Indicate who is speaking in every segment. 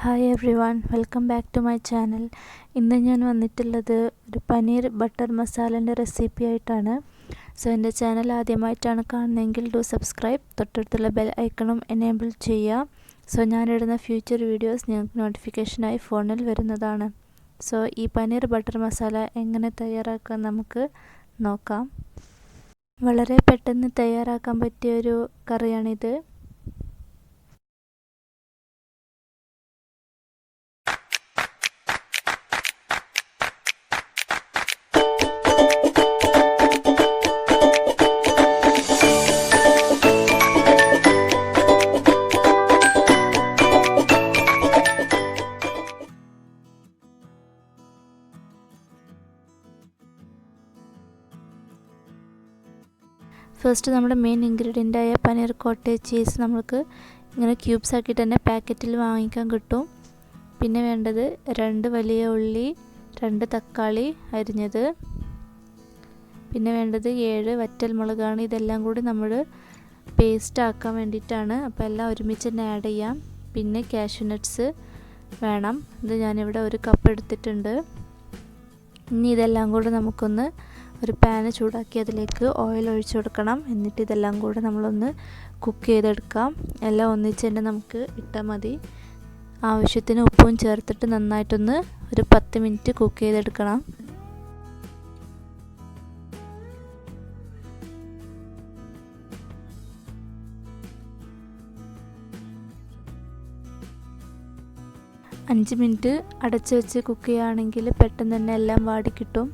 Speaker 1: Hi everyone, welcome back to my channel. ഇന്ന് ഞാൻ വന്നിട്ടുള്ളത് ഒരു പനീർ ബട്ടർ മസാലൻ്റെ റെസിപ്പി ആയിട്ടാണ്. സോ എൻ്റെ ചാനൽ ആദ്യമായിട്ടാണ് കാണുന്നതെങ്കിൽ ഡു സബ്സ്ക്രൈബ്, തൊട്ടടുത്തുള്ള ബെൽ ഐക്കണും എനേബിൾ ചെയ്യുക. സോ ഞാനിടുന്ന ഫ്യൂച്ചർ വീഡിയോസ് നിങ്ങൾക്ക് നോട്ടിഫിക്കേഷനായി ഫോണിൽ വരുന്നതാണ്. സോ ഈ പനീർ ബട്ടർ മസാല എങ്ങനെ തയ്യാറാക്കാൻ നമുക്ക് നോക്കാം. വളരെ പെട്ടെന്ന് തയ്യാറാക്കാൻ പറ്റിയൊരു കറിയാണിത്. ഫസ്റ്റ് നമ്മുടെ മെയിൻ ഇൻഗ്രീഡിയൻ്റായ പനീർ കോട്ടേജ് ചീസ് നമുക്ക് ഇങ്ങനെ ക്യൂബ്സ് ആക്കിയിട്ട് തന്നെ പാക്കറ്റിൽ വാങ്ങിക്കാൻ കിട്ടും. പിന്നെ വേണ്ടത് 2 വലിയ ഉള്ളി, 2 തക്കാളി അരിഞ്ഞത്, പിന്നെ വേണ്ടത് 7 വറ്റൽമുളകാണ്. ഇതെല്ലാം കൂടി നമ്മൾ പേസ്റ്റ് ആക്കാൻ വേണ്ടിയിട്ടാണ്. അപ്പോൾ എല്ലാം ഒരുമിച്ച് തന്നെ ആഡ് ചെയ്യാം. പിന്നെ കാഷ്യൂ നട്ട്സ് വേണം. ഇത് ഞാനിവിടെ 1 കപ്പ് എടുത്തിട്ടുണ്ട്. ഇനി ഇതെല്ലാം കൂടി നമുക്കൊന്ന് ഒരു പാന് ചൂടാക്കി അതിലേക്ക് ഓയിൽ ഒഴിച്ചു കൊടുക്കണം. എന്നിട്ട് ഇതെല്ലാം കൂടെ നമ്മളൊന്ന് കുക്ക് ചെയ്തെടുക്കാം. എല്ലാം ഒന്നിച്ച് തന്നെ നമുക്ക് ഇട്ടാൽ മതി. ആവശ്യത്തിന് ഉപ്പും ചേർത്തിട്ട് നന്നായിട്ടൊന്ന് ഒരു 10 മിനിറ്റ് കുക്ക് ചെയ്തെടുക്കണം. അഞ്ച് മിനിറ്റ് അടച്ചു വെച്ച് കുക്ക് ചെയ്യുകയാണെങ്കിൽ പെട്ടെന്ന് തന്നെ എല്ലാം വാടിക്കിട്ടും.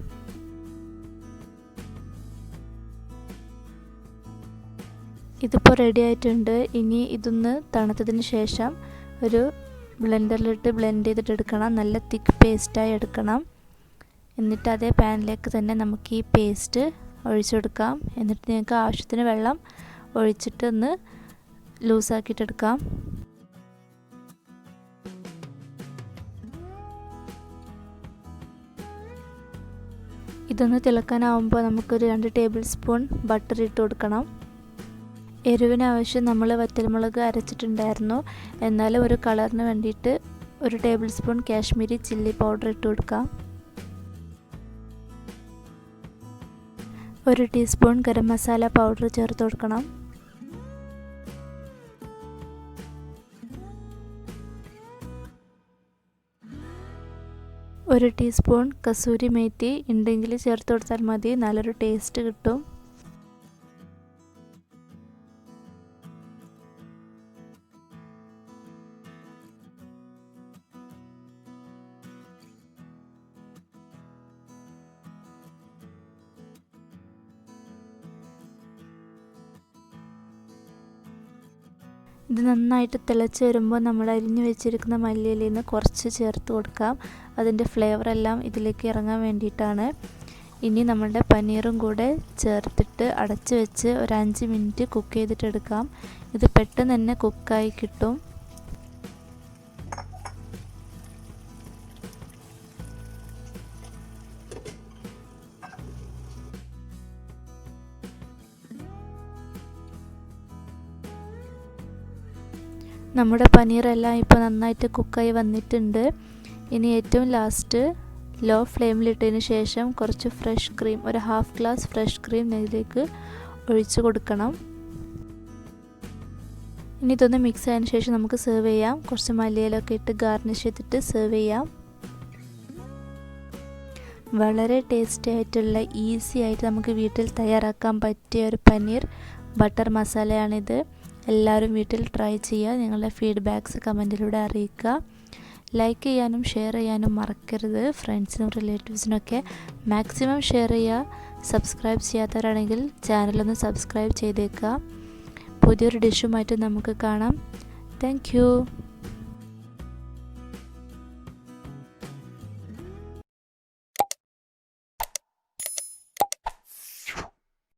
Speaker 1: ഇതിപ്പോൾ റെഡി ആയിട്ടുണ്ട്. ഇനി ഇതൊന്ന് തണുത്തതിന് ശേഷം ഒരു ബ്ലെൻഡറിലിട്ട് ബ്ലെൻഡ് ചെയ്തിട്ട് എടുക്കണം. നല്ല തിക്ക് പേസ്റ്റായി എടുക്കണം. എന്നിട്ട് അതേ പാനിലേക്ക് തന്നെ നമുക്ക് ഈ പേസ്റ്റ് ഒഴിച്ചെടുക്കാം. എന്നിട്ട് നിങ്ങൾക്ക് ആവശ്യത്തിന് വെള്ളം ഒഴിച്ചിട്ട് ഒന്ന് ലൂസാക്കിയിട്ടെടുക്കാം. ഇതൊന്ന് തിളക്കാനാവുമ്പോൾ നമുക്കൊരു 2 ടേബിൾ സ്പൂൺ ബട്ടർ ഇട്ട് കൊടുക്കണം. എരിവിനാവശ്യം നമ്മൾ വറ്റൽമുളക് അരച്ചിട്ടുണ്ടായിരുന്നു. എന്നാലും ഒരു കളറിന് വേണ്ടിയിട്ട് 1 table spoon Kashmiri chilli powder ഇട്ട് കൊടുക്കാം. 1 ടീസ്പൂൺ ഗരം മസാല പൗഡർ ചേർത്ത് കൊടുക്കണം. ഒരു ടീസ്പൂൺ കസൂരി മേത്തി ഉണ്ടെങ്കിൽ ചേർത്ത് കൊടുത്താൽ മതി, നല്ലൊരു ടേസ്റ്റ് കിട്ടും. ഇത് നന്നായിട്ട് തിളച്ച് വരുമ്പോൾ നമ്മൾ അരിഞ്ഞു വെച്ചിരിക്കുന്ന മല്ലിയിലയിൽ നിന്ന് കുറച്ച് ചേർത്ത് കൊടുക്കാം. അതിൻ്റെ ഫ്ലേവറെല്ലാം ഇതിലേക്ക് ഇറങ്ങാൻ വേണ്ടിയിട്ടാണ്. ഇനി നമ്മളുടെ പനീറും കൂടെ ചേർത്തിട്ട് അടച്ച് വെച്ച് ഒരു 5 മിനിറ്റ് കുക്ക് ചെയ്തിട്ടെടുക്കാം. ഇത് പെട്ടെന്ന് തന്നെ കുക്കായി കിട്ടും. നമ്മുടെ പനീറെല്ലാം ഇപ്പോൾ നന്നായിട്ട് കുക്കായി വന്നിട്ടുണ്ട്. ഇനി ഏറ്റവും ലാസ്റ്റ് ലോ ഫ്ലെയിമിലിട്ടതിന് ശേഷം കുറച്ച് ഫ്രഷ് ക്രീം, ഒരു 1/2 ഗ്ലാസ് ഫ്രഷ് ക്രീം ഇതിലേക്ക് ഒഴിച്ച് കൊടുക്കണം. ഇനി ഇതൊന്ന് മിക്സ് ആയതിനു ശേഷം നമുക്ക് സെർവ് ചെയ്യാം. കുറച്ച് മല്ലിയിലൊക്കെ ഇട്ട് ഗാർണിഷ് ചെയ്തിട്ട് സെർവ് ചെയ്യാം. വളരെ ടേസ്റ്റി ആയിട്ടുള്ള ഈസി ആയിട്ട് നമുക്ക് വീട്ടിൽ തയ്യാറാക്കാൻ പറ്റിയ ഒരു പനീർ ബട്ടർ മസാലയാണിത്. എല്ലാവരും വീട്ടിൽ ട്രൈ ചെയ്യുക. നിങ്ങളുടെ ഫീഡ്ബാക്ക്സ് കമൻറ്റിലൂടെ അറിയിക്കുക. ലൈക്ക് ചെയ്യാനും ഷെയർ ചെയ്യാനും മറക്കരുത്. ഫ്രണ്ട്സിനും റിലേറ്റീവ്സിനൊക്കെ മാക്സിമം ഷെയർ ചെയ്യുക. സബ്സ്ക്രൈബ് ചെയ്യാത്തവരാണെങ്കിൽ ചാനലൊന്ന് സബ്സ്ക്രൈബ് ചെയ്തേക്കുക. പുതിയൊരു ഡിഷുമായിട്ട് നമുക്ക് കാണാം. Thank you.